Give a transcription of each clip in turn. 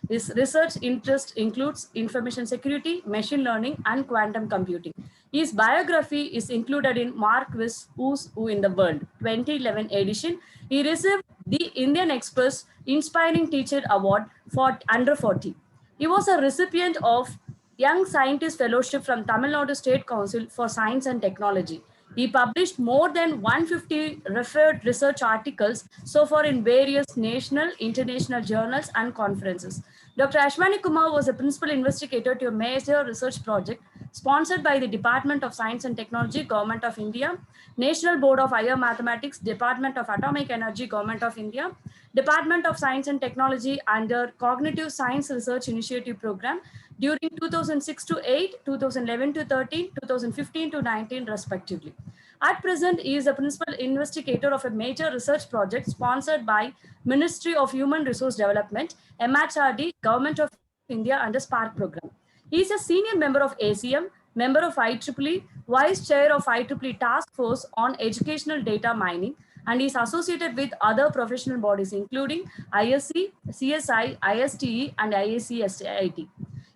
His research interest includes information security, machine learning, and quantum computing. His biography is included in Marquis Who's Who in the World 2011 edition. He received the Indian Express Inspiring Teacher Award for under 40. He was a recipient of Young Scientist Fellowship from Tamil Nadu State Council for Science and Technology. He published more than 150 referred research articles so far in various national, international journals and conferences. Dr. Ashwani Kumar was a principal investigator to a major research project sponsored by the Department of Science and Technology, Government of India, National Board of Higher Mathematics, Department of Atomic Energy, Government of India, Department of Science and Technology under Cognitive Science Research Initiative Program during 2006 to 8, 2011 to 13, 2015 to 19 respectively. At present, he is a principal investigator of a major research project sponsored by Ministry of Human Resource Development, MHRD, Government of India under Spark program. He is a senior member of ACM, member of IEEE, vice chair of IEEE Task Force on Educational Data Mining, and is associated with other professional bodies including ISC, CSI, ISTE, and IACSIT.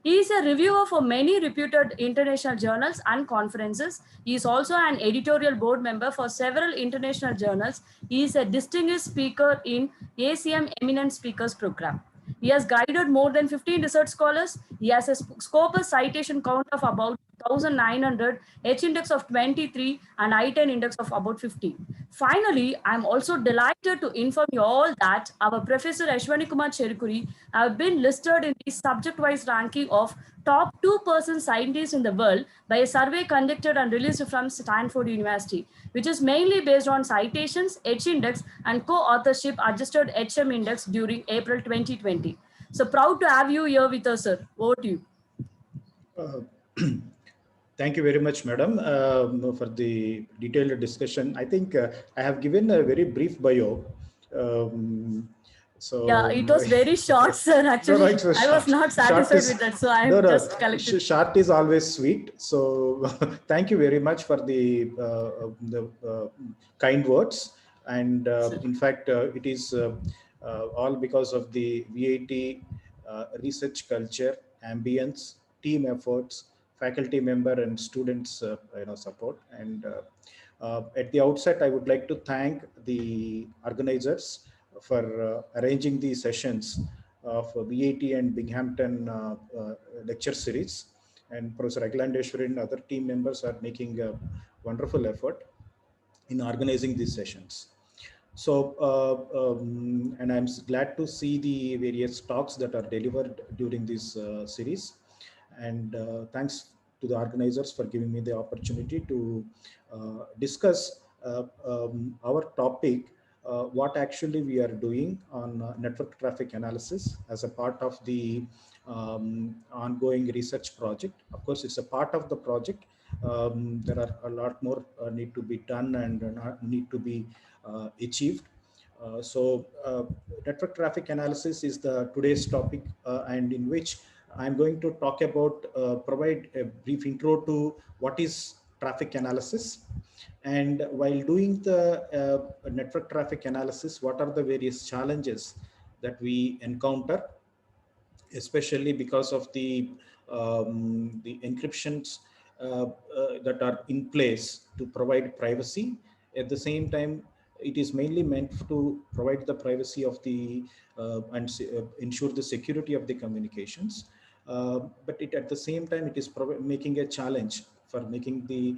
He is a reviewer for many reputed international journals and conferences. He is also an editorial board member for several international journals. He is a distinguished speaker in ACM Eminent Speakers Program. He has guided more than 15 research scholars. He has a Scopus citation count of about 1900, H index of 23, and I-10 index of about 50. Finally, I'm also delighted to inform you all that our Professor Ashwani Kumar Cherukuri have been listed in the subject-wise ranking of top 2% scientists in the world by a survey conducted and released from Stanford University, which is mainly based on citations, H index, and co-authorship adjusted HM index during April 2020. So proud to have you here with us, sir. Over to you. Uh, Thank you very much, madam, for the detailed discussion. I think I have given a very brief bio. Yeah, it was very short, sir. Actually, no, it was I was not satisfied is, with that, so I'm just collecting. Short is always sweet. So thank you very much for the kind words. And in fact, it is all because of the VAT research culture, ambience, team efforts, faculty member and students support. And at the outset, I would like to thank the organizers for arranging these sessions of VAT and Binghamton lecture series. And Professor Agilandeshwari and other team members are making a wonderful effort in organizing these sessions. So, and I'm glad to see the various talks that are delivered during this series. And thanks to the organizers for giving me the opportunity to discuss our topic, what actually we are doing on network traffic analysis as a part of the ongoing research project. Of course, it's a part of the project. There are a lot more need to be done and need to be achieved. So network traffic analysis is the today's topic, and in which I'm going to talk about, provide a brief intro to what is traffic analysis. And while doing the network traffic analysis, what are the various challenges that we encounter, especially because of the encryptions that are in place to provide privacy. At the same time, it is mainly meant to provide the privacy of the and ensure the security of the communications. But at the same time, it is making a challenge for making the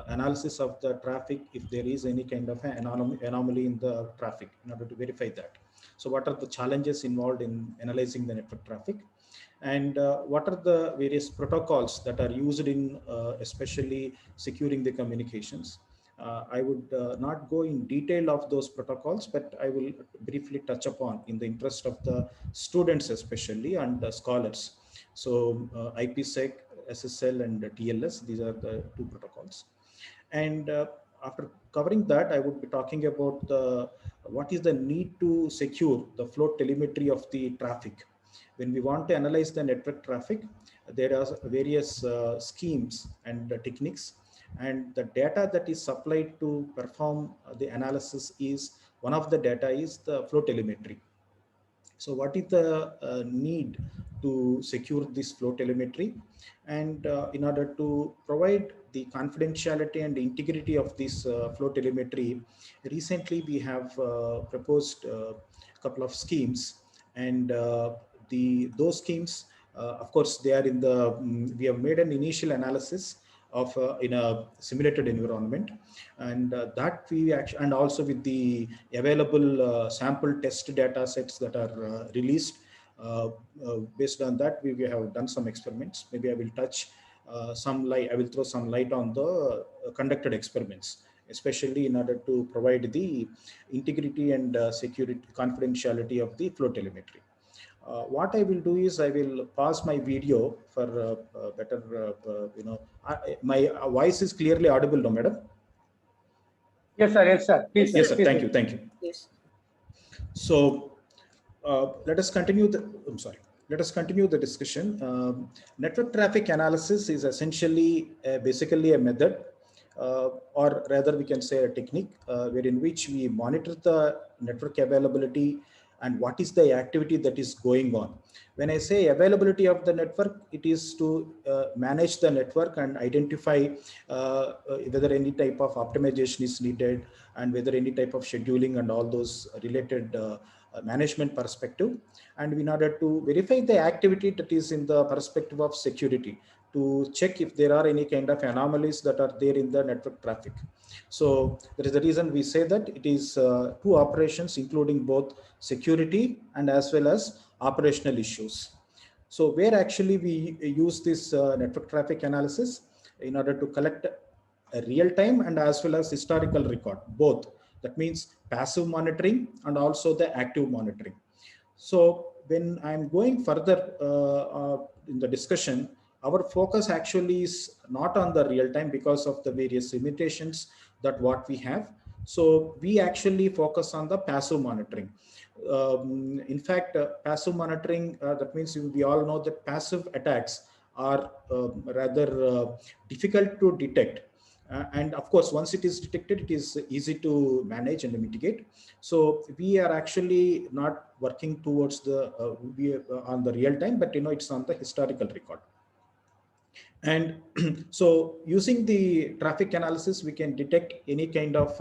analysis of the traffic if there is any kind of an anomaly in the traffic, in order to verify that. So what are the challenges involved in analyzing the network traffic? And what are the various protocols that are used in especially securing the communications? I would not go in detail of those protocols, but I will briefly touch upon in the interest of the students especially and the scholars. So IPsec, SSL and TLS, these are the two protocols. And after covering that, I would be talking about what is the need to secure the flow telemetry of the traffic. When we want to analyze the network traffic, there are various schemes and techniques, and the data that is supplied to perform the analysis is, one of the data is the flow telemetry. So what is the need to secure this flow telemetry? And in order to provide the confidentiality and integrity of this flow telemetry, recently we have proposed a couple of schemes, and those schemes, of course, they are in the, we have made an initial analysis of in a simulated environment, and that we actually, and also with the available sample test data sets that are released, based on that we have done some experiments. Maybe I will touch some light, I will throw some light on the conducted experiments, especially in order to provide the integrity and security confidentiality of the flow telemetry. What I will do is I will pause my video for better, my voice is clearly audible, no, madam? Yes, sir. Yes, sir. Please, Yes, sir. sir. Thank you. Thank you. Yes. So let us continue the, I'm sorry. Let us continue the discussion. Network traffic analysis is essentially basically a method, or rather we can say a technique, wherein which we monitor the network availability and what is the activity that is going on. When I say availability of the network, it is to manage the network and identify whether any type of optimization is needed and whether any type of scheduling and all those related management perspective, and in order to verify the activity that is in the perspective of security, to check if there are any kind of anomalies that are there in the network traffic. So that is the reason we say that it is two operations, including both security and as well as operational issues. So where actually we use this network traffic analysis in order to collect a real time and as well as historical record, both. That means passive monitoring and also the active monitoring. So when I'm going further in the discussion, our focus actually is not on the real time because of the various limitations that what we have. So we actually focus on the passive monitoring. In fact, passive monitoring, that means we all know that passive attacks are rather difficult to detect. And of course, once it is detected, it is easy to manage and mitigate. So we are actually not working towards the on the real time, but it's on the historical record. And so using the traffic analysis, we can detect any kind of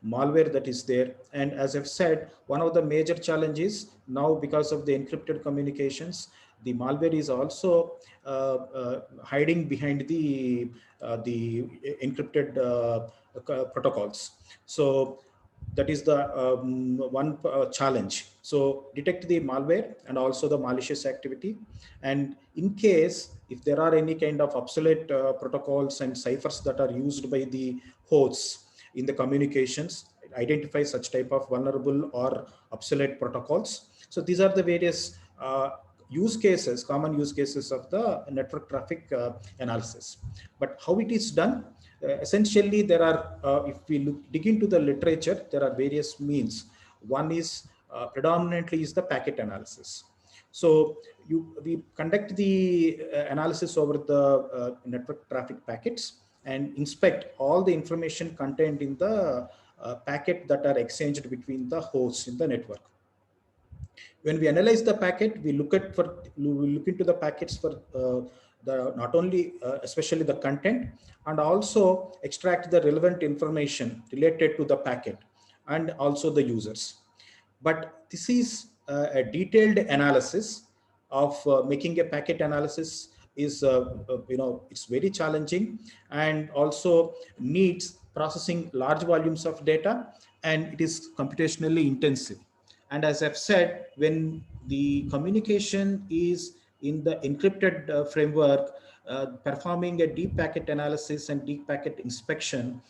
malware that is there. And as I've said, one of the major challenges now, because of the encrypted communications, the malware is also hiding behind the encrypted protocols. So that is the one challenge. So detect the malware and also the malicious activity. And in case if there are any kind of obsolete protocols and ciphers that are used by the hosts in the communications, identify such type of vulnerable or obsolete protocols. So these are the various use cases, common use cases of the network traffic analysis. But how it is done? Essentially, there are, if we dig into the literature, there are various means. One is predominantly is the packet analysis. So we conduct the analysis over the network traffic packets and inspect all the information contained in the packet that are exchanged between the hosts in the network. When we analyze the packet, we look into the packets for the not only especially the content, and also extract the relevant information related to the packet and also the users. But this is a detailed analysis of making a packet analysis is it's very challenging and also needs processing large volumes of data, and it is computationally intensive. And as I've said, when the communication is in the encrypted framework, performing a deep packet analysis and deep packet inspection,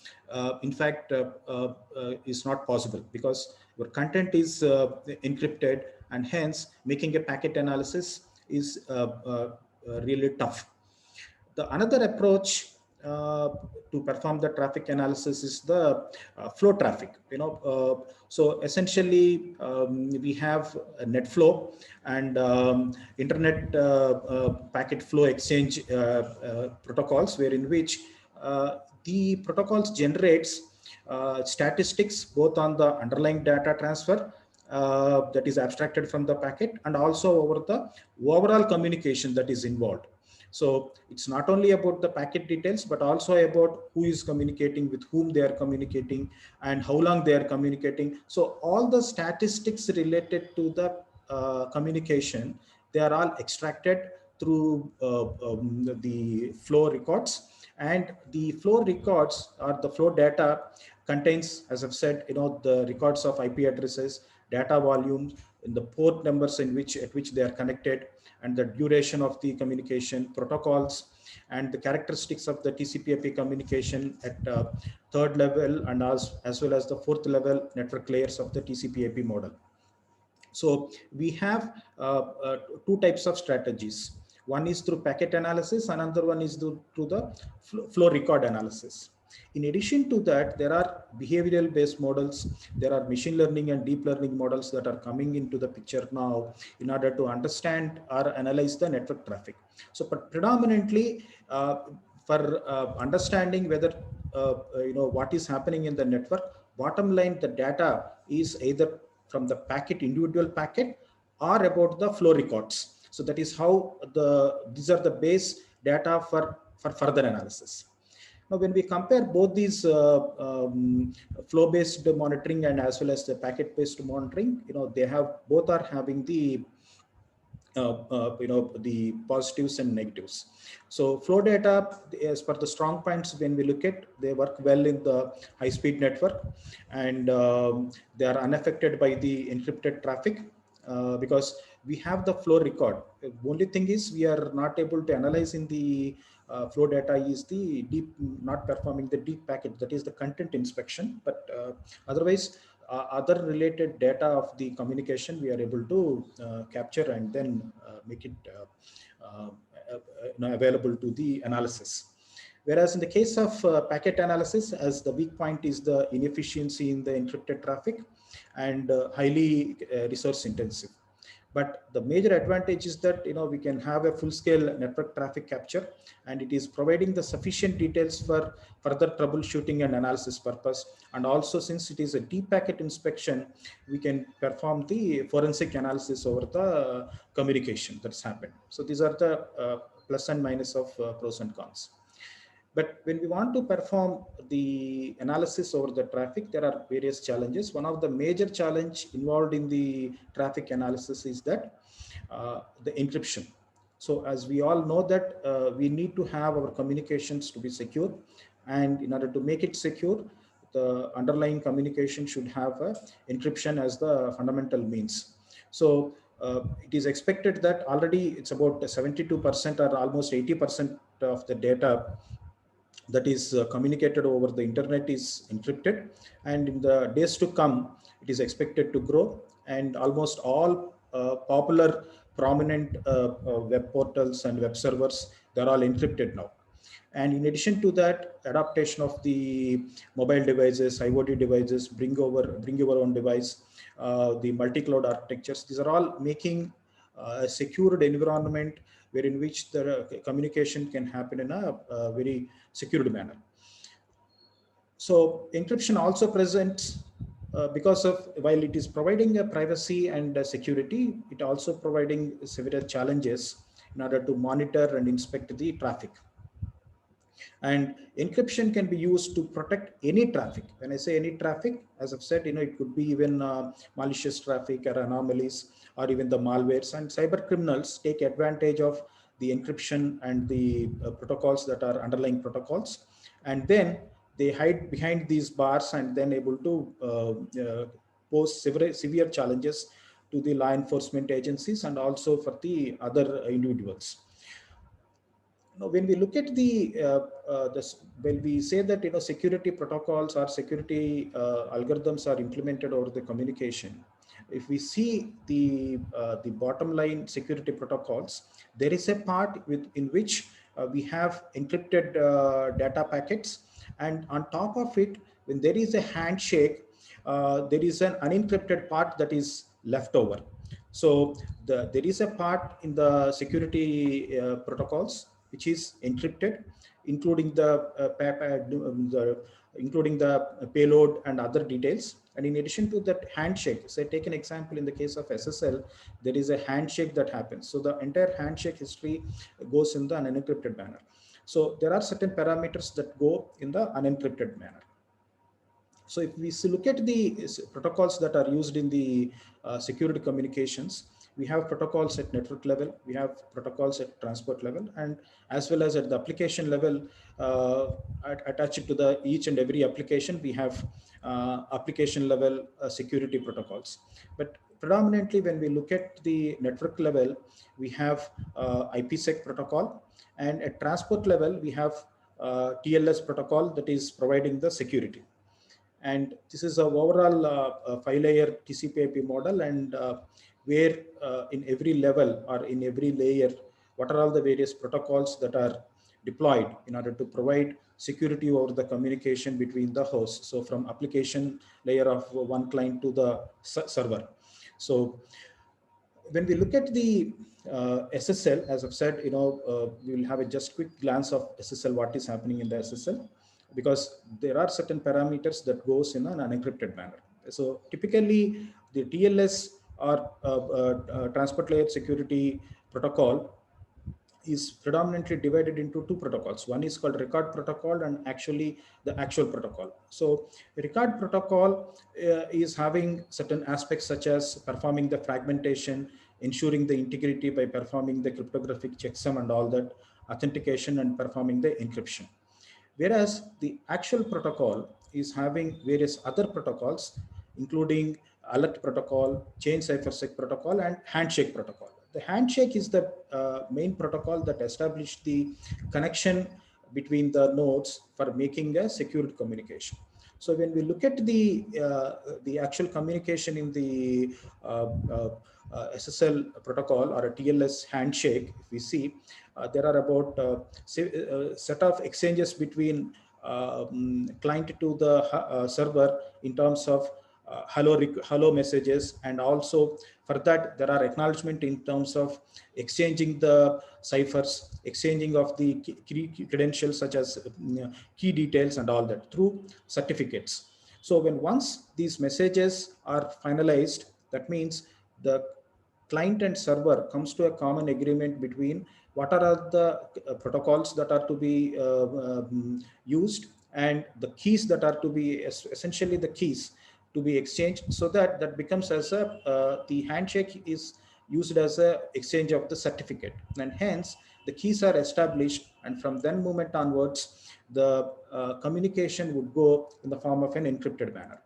in fact, is not possible because your content is encrypted, and hence making a packet analysis is really tough. The another approach to perform the traffic analysis is the flow traffic. So essentially we have a net flow and internet packet flow exchange protocols, wherein which the protocols generates statistics both on the underlying data transfer that is abstracted from the packet, and also over the overall communication that is involved. So it's not only about the packet details, but also about who is communicating, with whom they are communicating, and how long they are communicating. So all the statistics related to the communication, they are all extracted through the flow records. And the flow records, or the flow data, contains, as I've said, the records of IP addresses, data volumes, in the port numbers at which they are connected, and the duration of the communication, protocols, and the characteristics of the TCP/IP communication at third level, and as well as the fourth level network layers of the TCP/IP model. So we have two types of strategies. One is through packet analysis, another one is through the flow record analysis. In addition to that, there are behavioral based models, there are machine learning and deep learning models that are coming into the picture now in order to understand or analyze the network traffic. So, but predominantly for understanding whether what is happening in the network, bottom line, the data is either from the packet, individual packet, or about the flow records. So that is how these are the base data for further analysis. Now, when we compare both these flow-based monitoring and as well as the packet-based monitoring, they have both are having the the positives and negatives. So flow data, as per the strong points, when we look at, they work well in the high-speed network, and they are unaffected by the encrypted traffic because we have the flow record. The only thing is we are not able to analyze in the flow data is the deep, not performing the deep packet, that is the content inspection, but otherwise other related data of the communication we are able to capture and then make it available to the analysis. Whereas in the case of packet analysis, as the weak point is the inefficiency in the encrypted traffic and highly resource intensive. But the major advantage is that we can have a full-scale network traffic capture, and it is providing the sufficient details for further troubleshooting and analysis purpose. And also, since it is a deep packet inspection, we can perform the forensic analysis over the communication that's happened. So these are the plus and minus of pros and cons. But when we want to perform the analysis over the traffic, there are various challenges. One of the major challenge involved in the traffic analysis is that the encryption. So as we all know that we need to have our communications to be secure. And in order to make it secure, the underlying communication should have encryption as the fundamental means. So it is expected that already it's about 72% or almost 80% of the data that is communicated over the internet is encrypted, and in the days to come it is expected to grow, and almost all popular prominent web portals and web servers, they're all encrypted now. And in addition to that, adaptation of the mobile devices, IoT devices, bring your own device, the multi-cloud architectures, these are all making a secured environment wherein which the communication can happen in a very secured manner. So encryption also presents because of, while it is providing a privacy and security, it also providing several challenges in order to monitor and inspect the traffic. And encryption can be used to protect any traffic. When I say any traffic, as I've said, it could be even malicious traffic or anomalies, or even the malwares, and cyber criminals take advantage of the encryption and the protocols that are underlying protocols, and then they hide behind these bars and then able to pose severe challenges to the law enforcement agencies and also for the other individuals. Now, when we look at when we say that security protocols or security algorithms are implemented over the communication, if we see the bottom line security protocols, there is a part in which we have encrypted data packets, and on top of it, when there is a handshake, there is an unencrypted part that is left over. So there is a part in the security protocols which is encrypted, including the payload and other details, And in addition to that handshake, say take an example in the case of SSL, there is a handshake that happens. So the entire handshake history goes in the unencrypted manner. So there are certain parameters that go in the unencrypted manner. So if we look at the protocols that are used in the security communications, we have protocols at network level, we have protocols at transport level, and as well as at the application level, attached to the each and every application, we have application level security protocols. But predominantly when we look at the network level, we have IPsec protocol, and at transport level, we have TLS protocol that is providing the security. And this is a overall 5-layer TCP/IP model, and where in every level or in every layer, what are all the various protocols that are deployed in order to provide security over the communication between the hosts. So from application layer of one client to the server. So when we look at the SSL, as I've said, we will have a just quick glance of SSL, what is happening in the SSL, because there are certain parameters that goes in an unencrypted manner. So typically the TLS or transport layer security protocol is predominantly divided into two protocols. One is called record protocol and actually the actual protocol. So record protocol is having certain aspects such as performing the fragmentation, ensuring the integrity by performing the cryptographic checksum and all that, authentication and performing the encryption. Whereas the actual protocol is having various other protocols, including alert protocol, chain ciphersec protocol, and handshake protocol. The handshake is the main protocol that established the connection between the nodes for making a secure communication. So when we look at the actual communication in the SSL protocol or a TLS handshake, if we see, there are about set of exchanges between client to the server in terms of hello messages, and also for that there are acknowledgement in terms of exchanging the ciphers, exchanging of the key credentials such as key details and all that through certificates. So when once these messages are finalized, that means the client and server comes to a common agreement between what are the protocols that are to be used, and the keys that are to be essentially the keys to be exchanged, so that that becomes as a the handshake is used as a exchange of the certificate, and hence the keys are established, and from then moment onwards the communication would go in the form of an encrypted manner.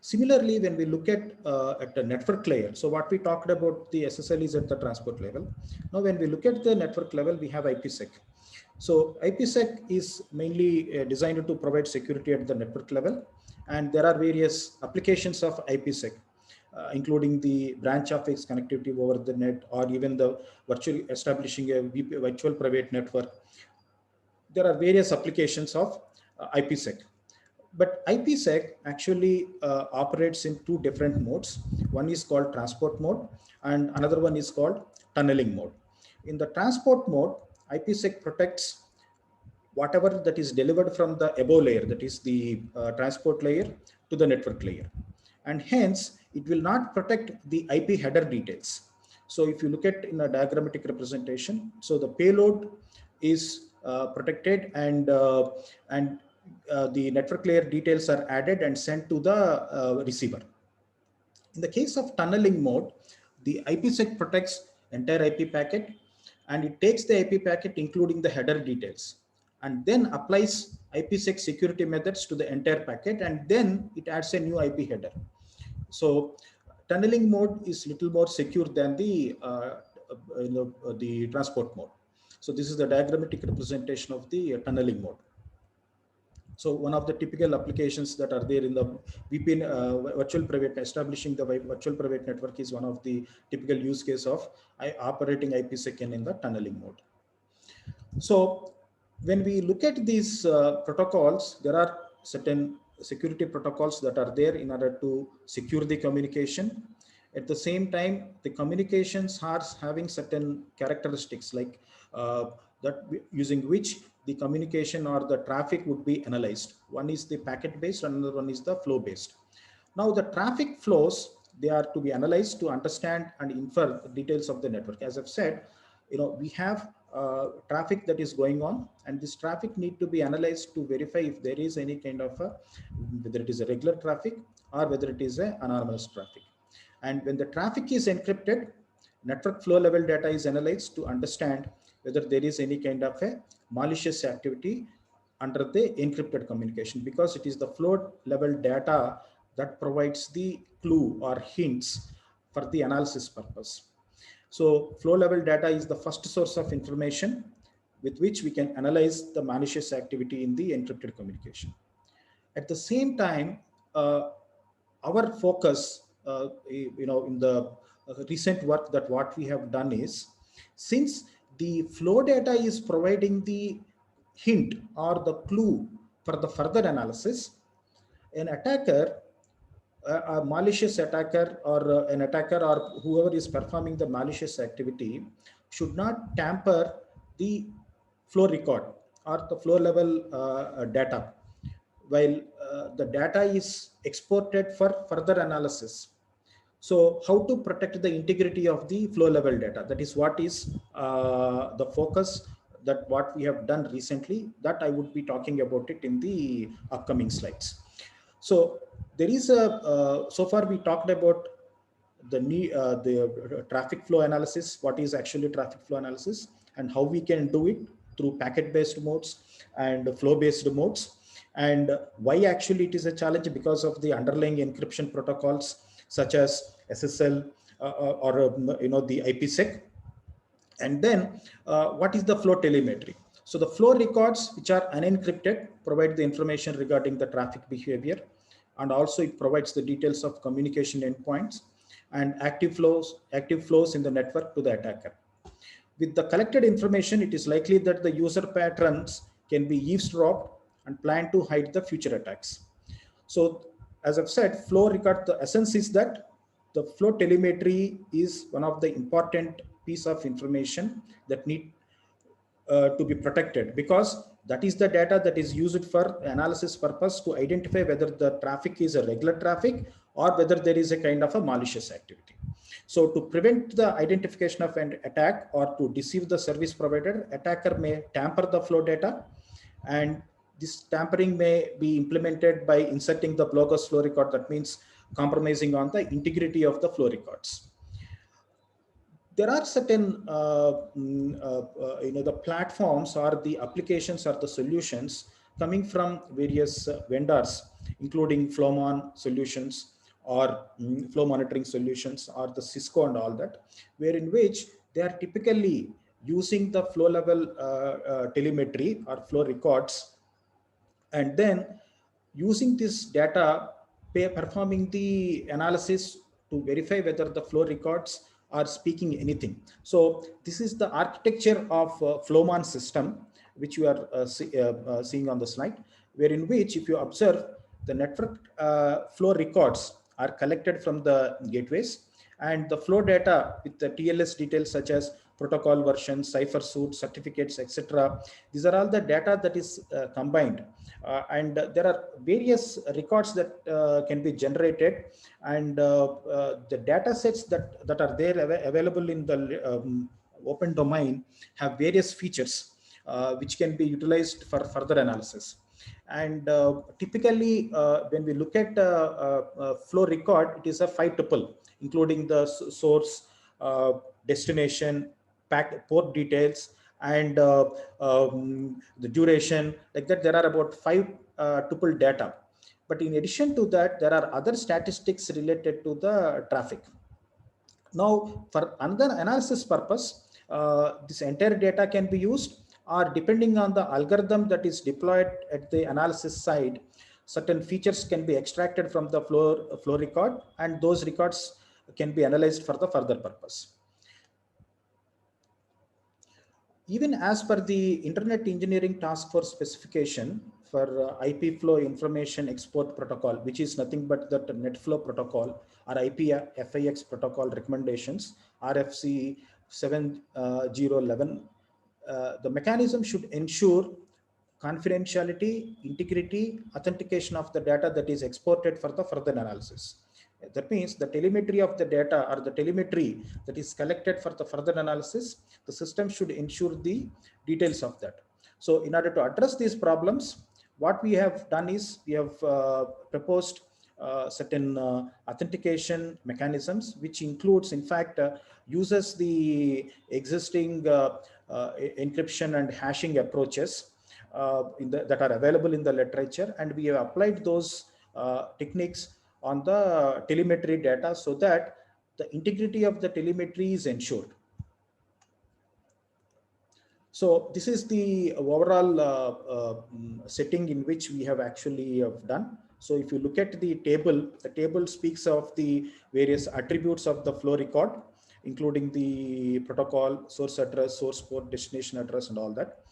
Similarly, when we look at the network layer, so what we talked about the SSL is at the transport level. Now, when we look at the network level, we have IPsec. So IPsec is mainly designed to provide security at the network level, and there are various applications of IPsec, including the branch of its connectivity over the net, or even the virtual establishing a virtual private network. There are various applications of IPsec. But IPsec actually operates in two different modes. One is called transport mode, and another one is called tunneling mode. In the transport mode, IPsec protects whatever that is delivered from the above layer, that is the transport layer, to the network layer. And hence, it will not protect the IP header details. So if you look at in a diagrammatic representation, so the payload is protected, and the network layer details are added and sent to the receiver. In the case of tunneling mode, the IPsec protects entire IP packet, and it takes the IP packet including the header details, and then applies IPsec security methods to the entire packet, and then it adds a new IP header. So tunneling mode is little more secure than the transport mode. So this is the diagrammatic representation of the tunneling mode. So one of the typical applications that are there in the VPN virtual private, establishing the virtual private network is one of the typical use case of operating IPsec in the tunneling mode. So when we look at these protocols, there are certain security protocols that are there in order to secure the communication. At the same time, the communications are having certain characteristics like that using which the communication or the traffic would be analyzed. One is the packet based, another one is the flow based. Now the traffic flows, they are to be analyzed to understand and infer the details of the network. As I've said, we have traffic that is going on, and this traffic need to be analyzed to verify if there is any kind of whether it is a regular traffic or whether it is a anomalous traffic. And when the traffic is encrypted, network flow level data is analyzed to understand whether there is any kind of a malicious activity under the encrypted communication, because it is the flow level data that provides the clue or hints for the analysis purpose. So flow level data is the first source of information with which we can analyze the malicious activity in the encrypted communication. At the same time, our focus, in the recent work that what we have done is, since the flow data is providing the hint or the clue for the further analysis, an attacker, a malicious attacker, or an attacker or whoever is performing the malicious activity should not tamper the flow record or the flow level data while the data is exported for further analysis. So how to protect the integrity of the flow level data? That is what is the focus that what we have done recently, that I would be talking about it in the upcoming slides. So there is so far we talked about the traffic flow analysis, what is actually traffic flow analysis and how we can do it through packet-based modes and flow-based modes, and why actually it is a challenge because of the underlying encryption protocols such as SSL or the IPsec. And then what is the flow telemetry? So the flow records which are unencrypted provide the information regarding the traffic behavior, and also it provides the details of communication endpoints and active flows in the network to the attacker. With the collected information, it is likely that the user patterns can be eavesdropped and planned to hide the future attacks. So as I've said, flow record, the essence is that the flow telemetry is one of the important piece of information that need to be protected, because that is the data that is used for analysis purpose to identify whether the traffic is a regular traffic or whether there is a kind of a malicious activity. So to prevent the identification of an attack or to deceive the service provider, attacker may tamper the flow data, and this tampering may be implemented by inserting the bogus flow record. That means compromising on the integrity of the flow records. There are certain, the platforms or the applications or the solutions coming from various vendors, including Flowmon solutions or flow monitoring solutions or the Cisco and all that, where in which they are typically using the flow level telemetry or flow records, and then using this data, performing the analysis to verify whether the flow records are speaking anything. So this is the architecture of Flowmon system, which you are seeing on the slide, where in which if you observe the network flow records are collected from the gateways, and the flow data with the TLS details such as protocol version, cipher suite, certificates, etc. These are all the data that is combined. And there are various records that can be generated, and the data sets that are there available in the open domain have various features which can be utilized for further analysis. And typically when we look at flow record, it is a 5 tuple, including the source, destination, port details, and the duration. Like that, there are about 5 tuple data. But in addition to that, there are other statistics related to the traffic. Now, for another analysis purpose, this entire data can be used, or depending on the algorithm that is deployed at the analysis side, certain features can be extracted from the flow record, and those records can be analyzed for the further purpose. Even as per the Internet Engineering Task Force specification for IP flow information export protocol, which is nothing but the NetFlow protocol or IPFIX protocol recommendations, RFC 7011, the mechanism should ensure confidentiality, integrity, authentication of the data that is exported for the further analysis. That means the telemetry of the data or the telemetry that is collected for the further analysis, the system should ensure the details of that. So in order to address these problems, what we have done is we have proposed certain authentication mechanisms, which includes, in fact, uses the existing encryption and hashing approaches that are available in the literature, and we have applied those techniques on the telemetry data so that the integrity of the telemetry is ensured. So this is the overall setting in which we have actually done. So if you look at the table speaks of the various attributes of the flow record, including the protocol, source address, source port, destination address, and all that.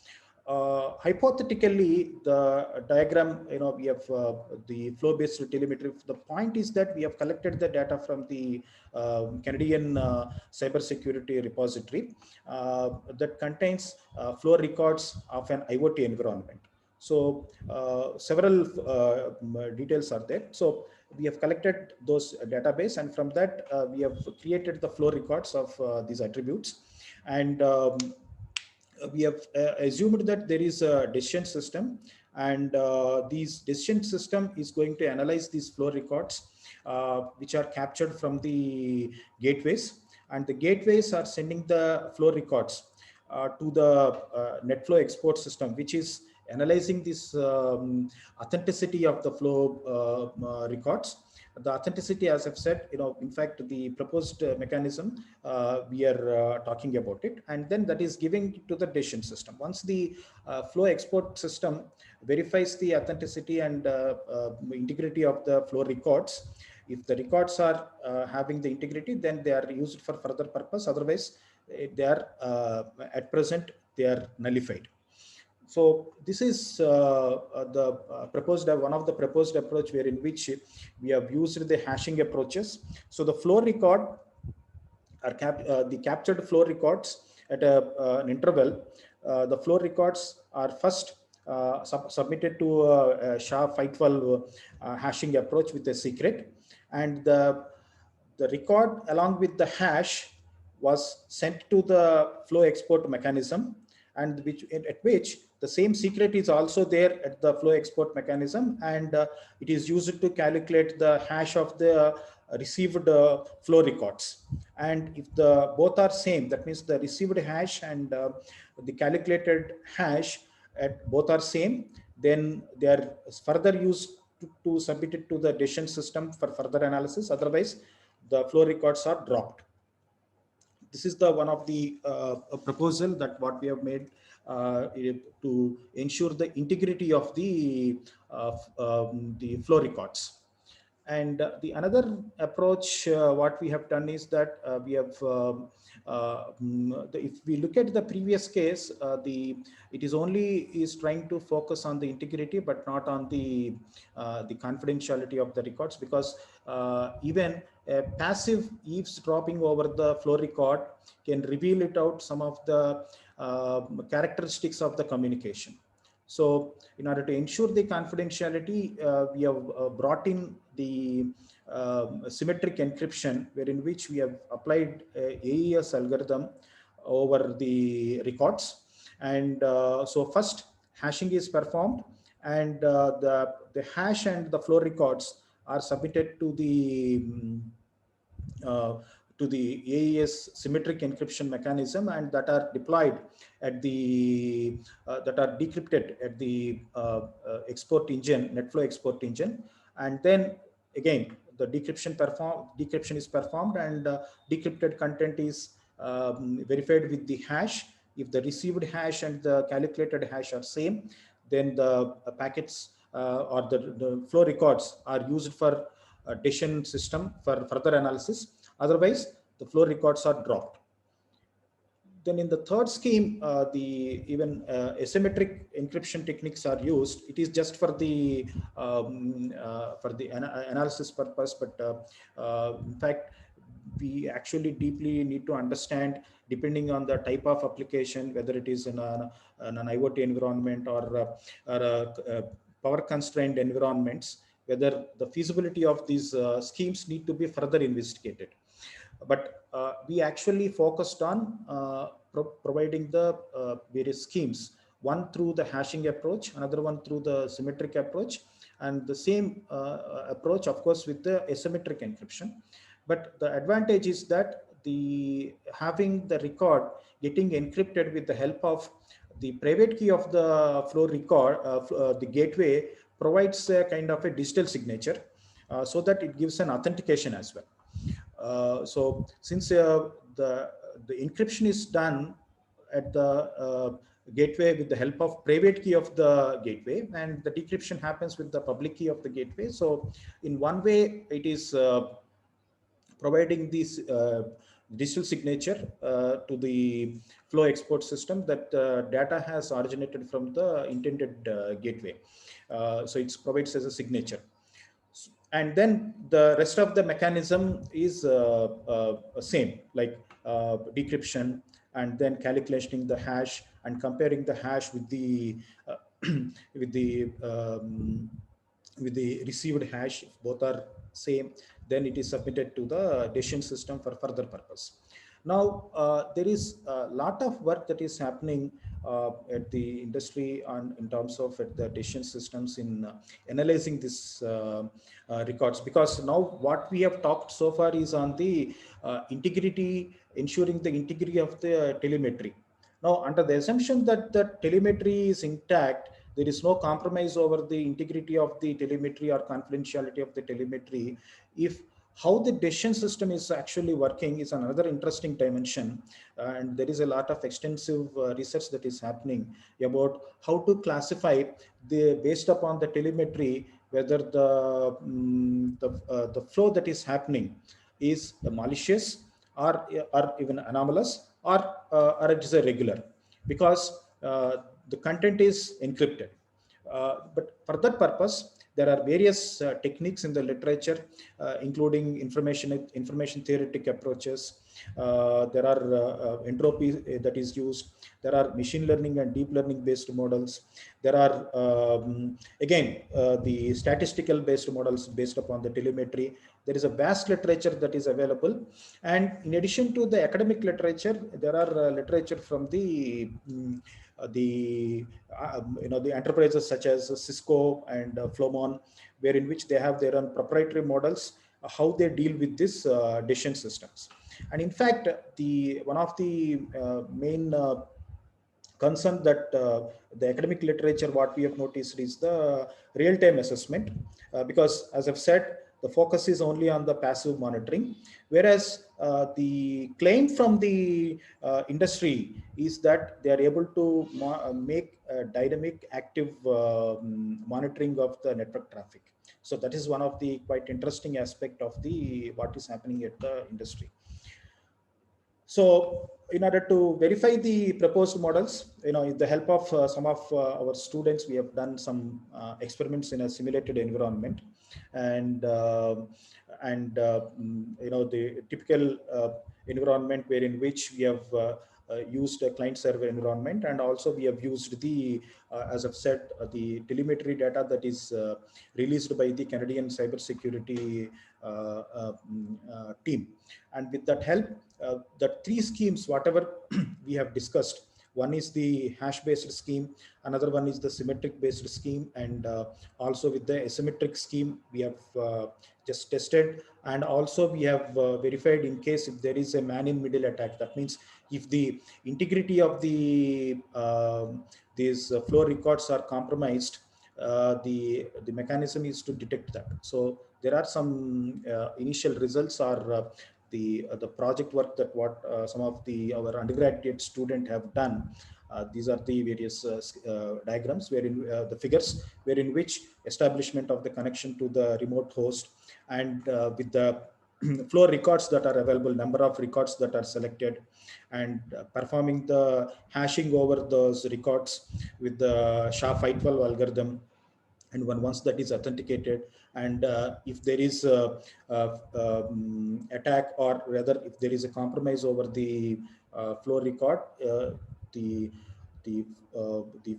Hypothetically, the diagram, we have the flow-based telemetry. The point is that we have collected the data from the Canadian cybersecurity repository that contains flow records of an IoT environment. So several details are there. So we have collected those database, and from that we have created the flow records of these attributes. And we have assumed that there is a decision system, and these decision system is going to analyze these flow records which are captured from the gateways, and the gateways are sending the flow records to the NetFlow export system, which is analyzing this authenticity of the flow records. The authenticity, as I've said, in fact, the proposed mechanism, we are talking about it, and then that is giving to the decision system. Once the flow export system verifies the authenticity and integrity of the flow records, if the records are having the integrity, then they are used for further purpose. Otherwise, they are at present they are nullified. So this is the proposed one of the proposed approach, where in which we have used the hashing approaches. So the flow record are the captured flow records at an interval. The flow records are first submitted to a SHA-512 hashing approach with a secret, and the record along with the hash was sent to the flow export mechanism, and at which the same secret is also there at the flow export mechanism, and it is used to calculate the hash of the received flow records. And if the both are same, that means the received hash and the calculated hash at both are same, then they are further used to submit it to the decision system for further analysis. Otherwise, the flow records are dropped. This is the one of the proposal that what we have made to ensure the integrity of the flow records. And the another approach what we have done is that we have if we look at the previous case, it is only trying to focus on the integrity but not on the confidentiality of the records, because even a passive eavesdropping over the flow record can reveal it out some of the characteristics of the communication. So in order to ensure the confidentiality, we have brought in the symmetric encryption, wherein which we have applied AES algorithm over the records. And so first hashing is performed, and the hash and the flow records are submitted to the AES symmetric encryption mechanism, and that are deployed at the that are decrypted at the export engine, NetFlow export engine. And then again the decryption is performed, and decrypted content is verified with the hash. If the received hash and the calculated hash are same, then the packets or the flow records are used for decision system for further analysis. Otherwise, the flow records are dropped. Then in the third scheme, the even asymmetric encryption techniques are used. It is just for the analysis purpose, but in fact, we actually deeply need to understand, depending on the type of application, whether it is in an IoT environment or power constrained environments, whether the feasibility of these schemes need to be further investigated. But we actually focused on providing the various schemes, one through the hashing approach, another one through the symmetric approach, and the same approach, of course, with the asymmetric encryption. But the advantage is that the having the record getting encrypted with the help of the private key of the flow record, the gateway provides a kind of a digital signature, so that it gives an authentication as well. So since the encryption is done at the gateway with the help of private key of the gateway, and the decryption happens with the public key of the gateway, so in one way it is providing this digital signature to the flow export system that data has originated from the intended gateway. So it provides as a signature. And then the rest of the mechanism is same, like decryption, and then calculating the hash and comparing the hash with the with the um, with the received hash. If both are same, then it is submitted to the decision system for further purpose. Now there is a lot of work that is happening at the industry on in terms of the decision systems in analyzing this records, because now what we have talked so far is on the integrity, ensuring the integrity of the telemetry. Now, under the assumption that the telemetry is intact, there is no compromise over the integrity of the telemetry or confidentiality of the telemetry. If how the decision system is actually working is another interesting dimension, and there is a lot of extensive research that is happening about how to classify the based upon the telemetry whether the flow that is happening is malicious or even anomalous, or it is a regular, because the content is encrypted. But for that purpose, there are various techniques in the literature, including information theoretic approaches. There are entropy that is used. There are machine learning and deep learning based models. There are again the statistical based models based upon the telemetry. There is a vast literature that is available, and in addition to the academic literature, there are literature from the the enterprises such as Cisco and Flowmon, where in which they have their own proprietary models, how they deal with this decision systems. And in fact, the one of the main concern that the academic literature, what we have noticed is the real-time assessment, because as I've said, the focus is only on the passive monitoring, whereas the claim from the industry is that they are able to make dynamic active monitoring of the network traffic. So that is one of the quite interesting aspect of the what is happening at the industry. So in order to verify the proposed models, with the help of some of our students, we have done some experiments in a simulated environment, and the typical environment wherein which we have used a client server environment, and also we have used the as I've said, the telemetry data that is released by the Canadian cybersecurity team. And with that help, the three schemes, whatever we have discussed, one is the hash based scheme, another one is the symmetric based scheme, and also with the asymmetric scheme we have just tested, and also we have verified in case if there is a man in middle attack. That means if the integrity of the these flow records are compromised, the mechanism is to detect that. So there are some initial results are the project work that what some of our undergraduate student have done. These are the various diagrams wherein the figures wherein which establishment of the connection to the remote host, and with the flow records that are available, number of records that are selected, and performing the hashing over those records with the SHA-512 algorithm, And once that is authenticated, and if there is attack, or rather if there is a compromise over the flow record, the the the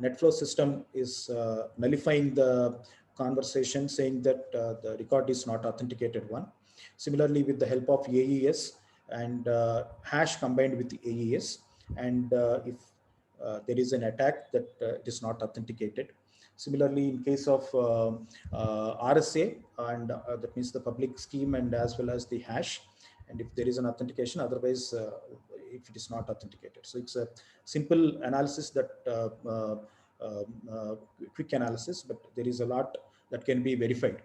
net flow system is nullifying the conversation, saying that the record is not authenticated one. Similarly, with the help of AES and hash combined with the AES, and if there is an attack, that it is not authenticated. Similarly, in case of RSA, and that means the public scheme and as well as the hash, and if there is an authentication, otherwise if it is not authenticated. So it's a simple analysis, that quick analysis, but there is a lot that can be verified.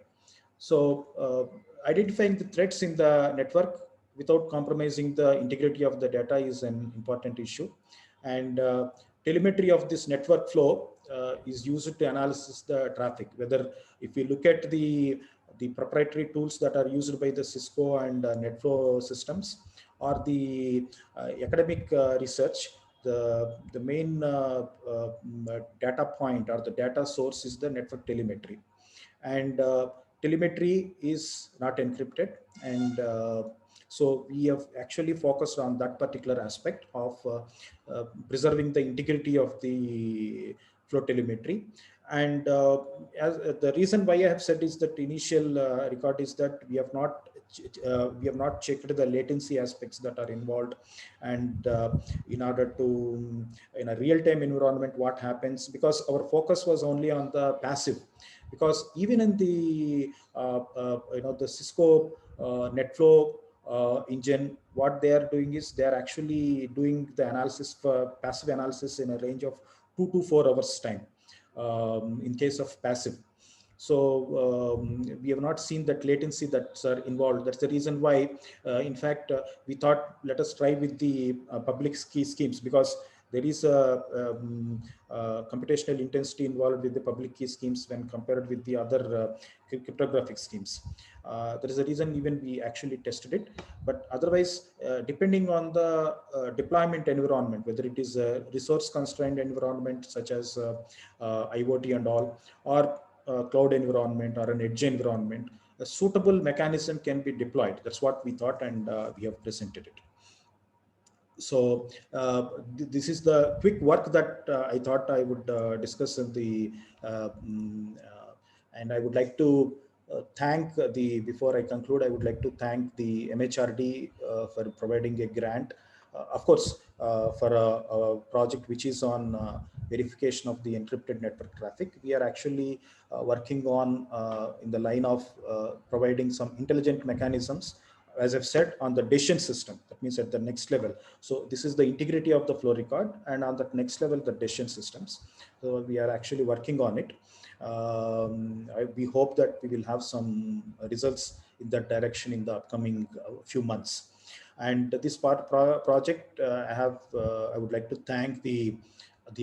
So identifying the threats in the network without compromising the integrity of the data is an important issue. And telemetry of this network flow is used to analyze the traffic. Whether if we look at the proprietary tools that are used by the Cisco and NetFlow systems, or the academic research, the main data point or the data source is the network telemetry. And telemetry is not encrypted, and so we have actually focused on that particular aspect of preserving the integrity of the flow telemetry. And as the reason why I have said is that initial record is that we have not checked the latency aspects that are involved, and in order to, in a real-time environment, what happens, because our focus was only on the passive. Because even in the the Cisco NetFlow engine, what they are doing is they are actually doing the analysis for passive analysis in a range of 2 to 4 hours time in case of passive. So we have not seen that latency that's involved. That's the reason why, in fact, we thought, let us try with the public key schemes, because there is a computational intensity involved with the public key schemes when compared with the other cryptographic schemes. There is a reason even we actually tested it. But otherwise, depending on the deployment environment, whether it is a resource constrained environment such as IoT and all, or cloud environment or an edge environment, a suitable mechanism can be deployed. That's what we thought, and we have presented it. So this is the quick work that I thought I would discuss in the, and I would like to thank before I conclude, I would like to thank the MHRD for providing a grant. Of course, for a project which is on verification of the encrypted network traffic. We are actually working on in the line of providing some intelligent mechanisms, as I've said, on the decision system. That means at the next level. So this is the integrity of the flow record, and on the next level, the decision systems. So we are actually working on it. We hope that we will have some results in that direction in the upcoming few months. And this project, I would like to thank the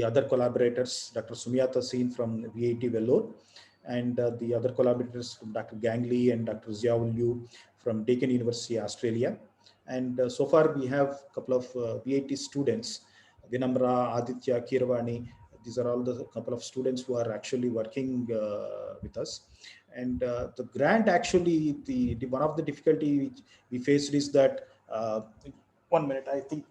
other collaborators, Dr. Sumyata Singh from VIT Vellore, and the other collaborators from Dr. Gangli and Dr. Ziaul Liu from Deakin University, Australia. And so far we have a couple of VIT students, Vinamra, Aditya, Kiravani. These are all the couple of students who are actually working with us. And the grant, actually, the one of the difficulty which we faced is that, 1 minute, I think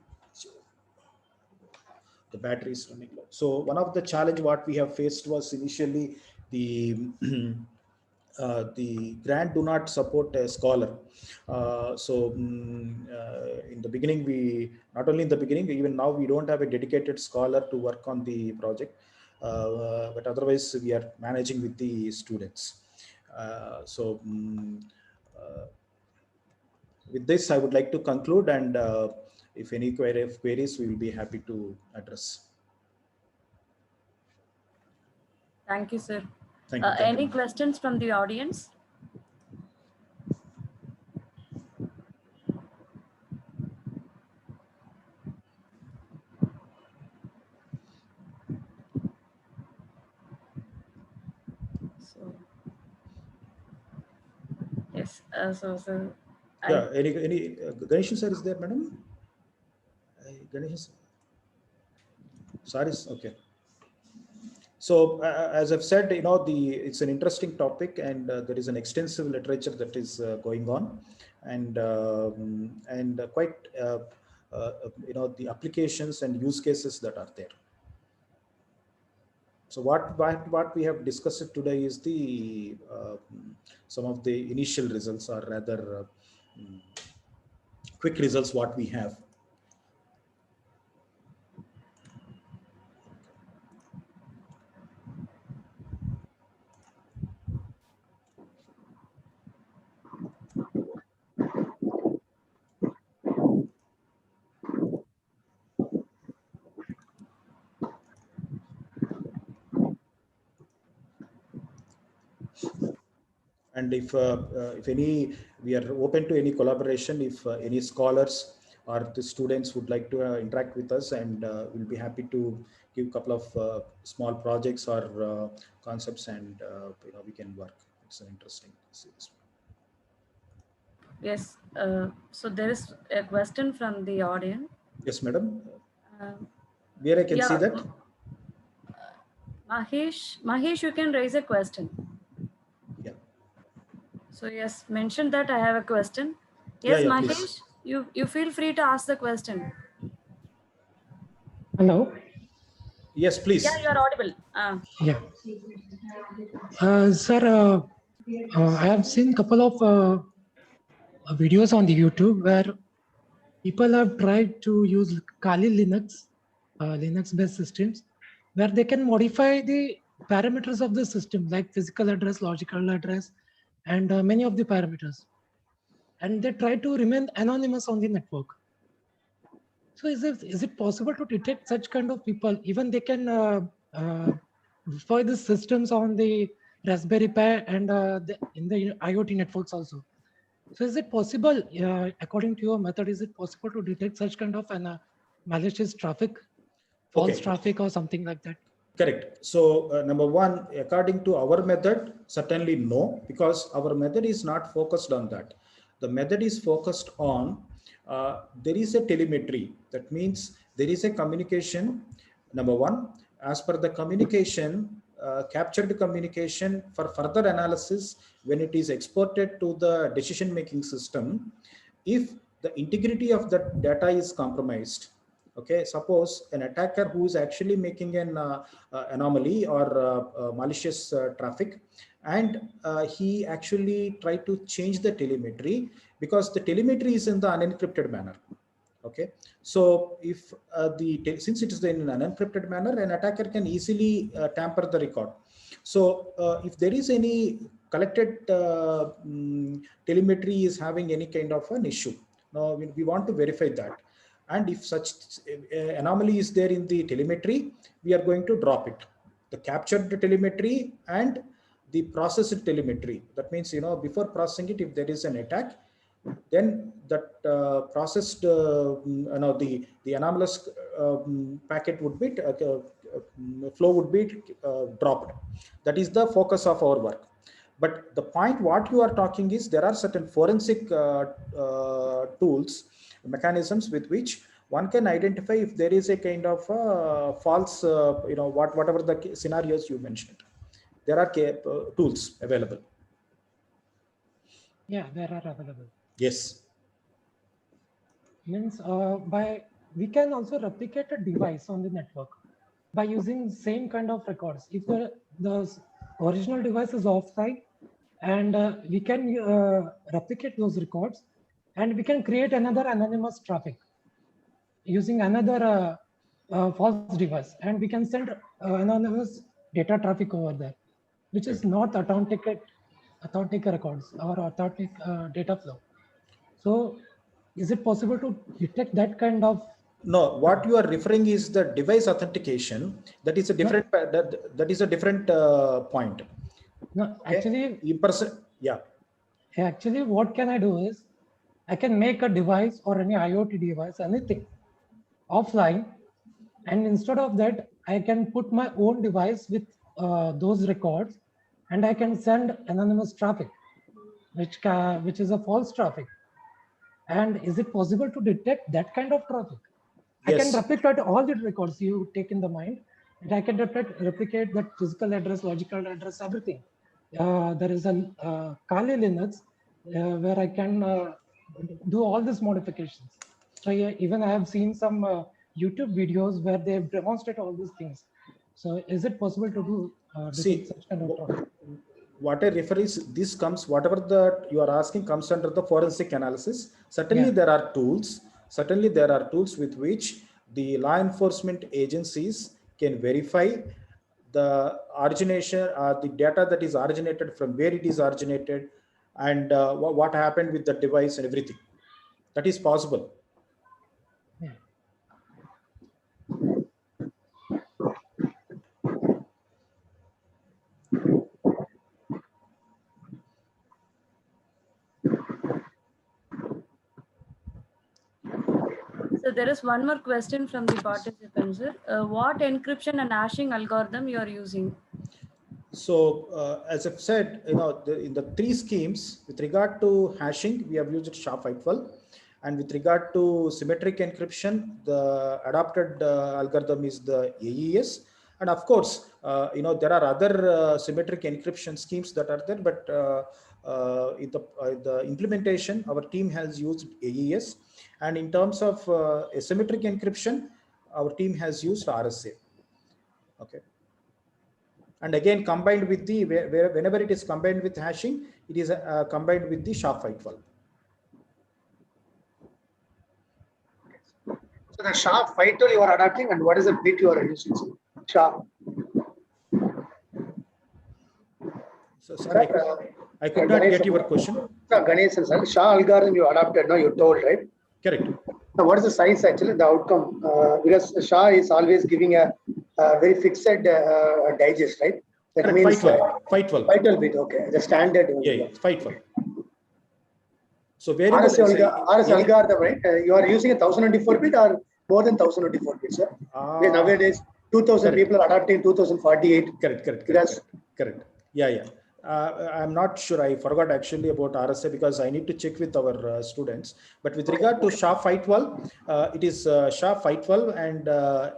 the battery is running low. So one of the challenge what we have faced was initially the the grant do not support a scholar. In the beginning, not only in the beginning, even now we don't have a dedicated scholar to work on the project, but otherwise we are managing with the students. With this, I would like to conclude, and if any queries, we will be happy to address. Thank you, sir. Thank you. Any questions from the audience? So, yes. Sir. Yeah. Any Ganesh sir is there, madam? Ganesh. Sorry. Okay. So as I've said, it's an interesting topic, and there is an extensive literature that is going on, and quite the applications and use cases that are there. So what we have discussed today is the some of the initial results, or rather quick results what we have. And if any, we are open to any collaboration. If any scholars or the students would like to interact with us, and we'll be happy to give a couple of small projects or concepts, and we can work. It's an interesting series. Yes. So there is a question from the audience. Yes, madam. Where I can see that. Mahesh, you can raise a question. Yeah. So yes, mention that I have a question. Yes, yeah, Mahesh, you feel free to ask the question. Hello. Yes, please. Yeah, you are audible. Yeah. Sir, I have seen a couple of videos on the YouTube where people have tried to use Kali Linux, Linux-based systems, where they can modify the parameters of the system, like physical address, logical address, and many of the parameters. And they try to remain anonymous on the network. So is it possible to detect such kind of people? Even they can deploy the systems on the Raspberry Pi and in the IoT networks also. So is it possible, according to your method, is it possible to detect such kind of malicious traffic, false traffic or something like that? Correct. So number one, according to our method, certainly no, because our method is not focused on that. The method is focused on there is a telemetry. That means there is a communication. Number one, as per the communication, captured communication for further analysis, when it is exported to the decision-making system, if the integrity of that data is compromised, okay, suppose an attacker who is actually making an anomaly or malicious traffic, and he actually tried to change the telemetry, because the telemetry is in the unencrypted manner. Okay, so if since it is in an unencrypted manner, an attacker can easily tamper the record. So if there is any collected telemetry is having any kind of an issue, now we want to verify that. And if such anomaly is there in the telemetry, we are going to drop it, the captured telemetry and the processed telemetry. That means, before processing it, if there is an attack, then that processed, the anomalous packet would be, flow would be dropped. That is the focus of our work. But the point what you are talking is, there are certain forensic tools, mechanisms with which one can identify if there is a kind of false, whatever the scenarios you mentioned. There are tools available. Yeah, there are available. Yes. Means we can also replicate a device on the network by using same kind of records. If the original device is offline, and we can replicate those records, and we can create another anonymous traffic using another false device, and we can send anonymous data traffic over there, which is not authentic records or authentic data flow. So is it possible to detect that kind of? No, what you are referring is the device authentication. That is a different, that is a different point. No, okay? Actually, yeah. Actually, what can I do is, I can make a device or any IoT device, anything, offline, and instead of that, I can put my own device with those records, and I can send anonymous traffic, which is a false traffic. And is it possible to detect that kind of traffic? Yes. I can replicate all the records you take in the mind, and I can replicate that physical address, logical address, everything. There is a Kali Linux where I can do all these modifications. So yeah, even I have seen some YouTube videos where they demonstrate all these things. So is it possible to do See, such kind of talk? what I refer is this comes, whatever that you are asking comes under the forensic analysis. Certainly Yeah. there are tools. Certainly there are tools with which the law enforcement agencies can verify the origination, the data that is originated, from where it is originated, and what happened with the device and everything. That is possible. Yeah. So there is one more question from the participants. What encryption and hashing algorithm you are using? So as I've said, in the three schemes, with regard to hashing, we have used SHA-512, and with regard to symmetric encryption, the adopted algorithm is the AES. And of course, there are other symmetric encryption schemes that are there, but in the implementation, our team has used AES. And in terms of asymmetric encryption, our team has used RSA. Okay. And again, combined with the, whenever it is combined with hashing, it is combined with the SHA-512. So the SHA-512 you are adapting, and what is the bit you are using? SHA. So, sorry, I could not get your question. Ganesan, sir, SHA algorithm you adapted, no, you told, right? Correct. Now, what is the size actually, the outcome? Because SHA is always giving a very fixed digest, right? That Correct. means 512. 512 bit, okay, the standard. Yeah, 512. So very RS algorithm, right? You are using a 1024 bit or more than 1024 bit, sir? Nowadays, 2000 people are adopting 2048. Correct. Yeah. I'm not sure. I forgot actually about RSA because I need to check with our students. But with regard to SHA-512, it is SHA-512 and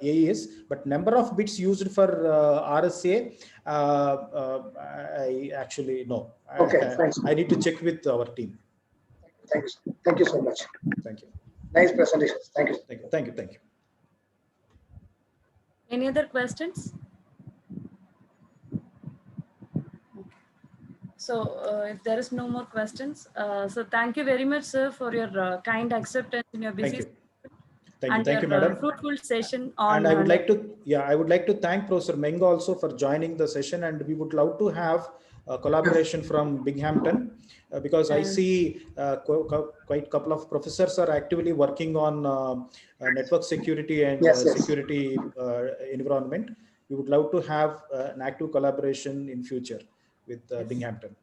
AES. But number of bits used for RSA, I actually know. Okay, thanks. I need to check with our team. Thank you. Thank you so much. Thank you. Nice presentation. Thank you. Thank you. Any other questions? So if there is no more questions, so thank you very much, sir, for your kind acceptance in your busy Thank you, madam. Fruitful session on. And I would like to thank Professor Meng also for joining the session, and we would love to have a collaboration from Binghamton because I see quite a couple of professors are actively working on network security and security environment. We would love to have an active collaboration in future with Binghamton.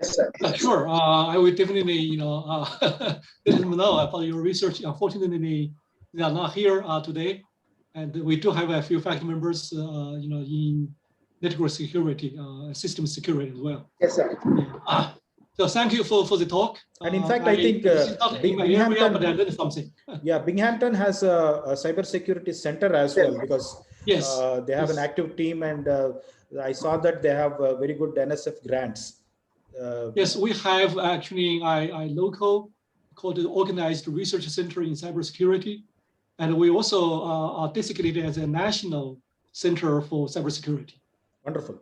Yes, sir. Sure. I will definitely, let them know about your research. Unfortunately, they are not here today, and we do have a few faculty members, in network security, system security as well. Yes, sir. So thank you for the talk. And in fact, I think Binghamton, but I learned something. Yeah, Binghamton has a cybersecurity center as well because they have an active team, and I saw that they have very good NSF grants. Yes, we have actually a local called the Organized Research Center in Cybersecurity, and we also are designated as a national center for cybersecurity. Wonderful.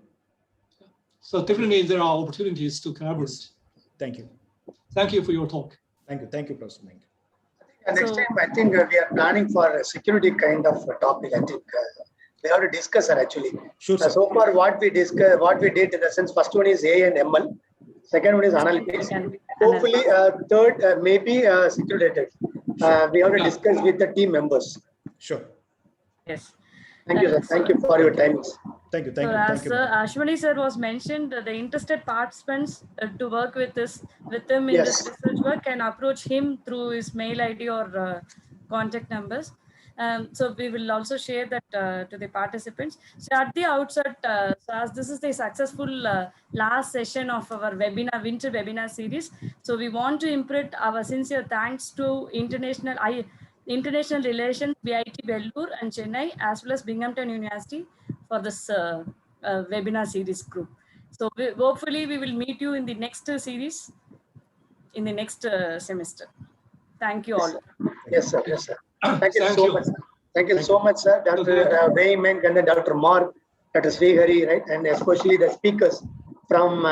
So definitely there are opportunities to collaborate. Yes. Thank you. Thank you for your talk. Thank you, Professor Meng. Next time, I think we are planning for a security kind of topic. I think we have to discuss it actually. Sure, sir. So far, what we did in the sense, first one is A and ML, second one is analytics. Hopefully, third maybe security. We have to discuss with the team members. Sure. Yes. Thank you, sir. Thank you for your time. Thank you. As Ashwani sir was mentioned, the interested participants to work with him in this research work can approach him through his mail ID or contact numbers. So we will also share that to the participants. So at the outset, so as this is the successful last session of our winter webinar series, so we want to imprint our sincere thanks to International Relations, BIT Belur and Chennai, as well as Binghamton University for this webinar series group. So hopefully we will meet you in the next series in the next semester. Thank you all. Yes, sir. Yes, sir. Thank you Thank so you. much. Thank you so much, sir. Dr. Wayman and then Dr. Mark, Dr. Srihari, right? And especially the speakers from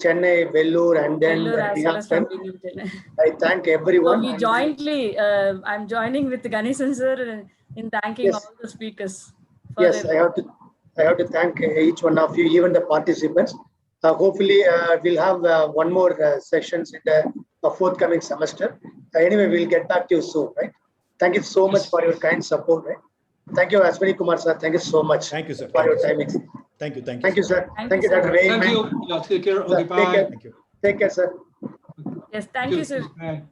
Chennai, Vellore, and then Belur as well as from Binghamton. Binghamton. I thank So everyone. we And jointly, I'm joining with Ganesan sir in thanking Yes. all the speakers. For yes, their, I have to thank each one of you, even the participants. Hopefully, we'll have one more sessions in the forthcoming semester. Anyway, we'll get back to you soon, right? Thank you so much Yes. for your kind support, right? Thank you, Ashwini Kumar sir. Thank you so much Thank you, sir. for Thank your you, sir. timings. Thank you. Thank you, sir. Thank Thank you, you, Dr. sir. Wayman. Thank you. Yeah, take care. Sir, Okay, take bye. care. Thank you. Take care, sir. yes, thank you, sir. Bye.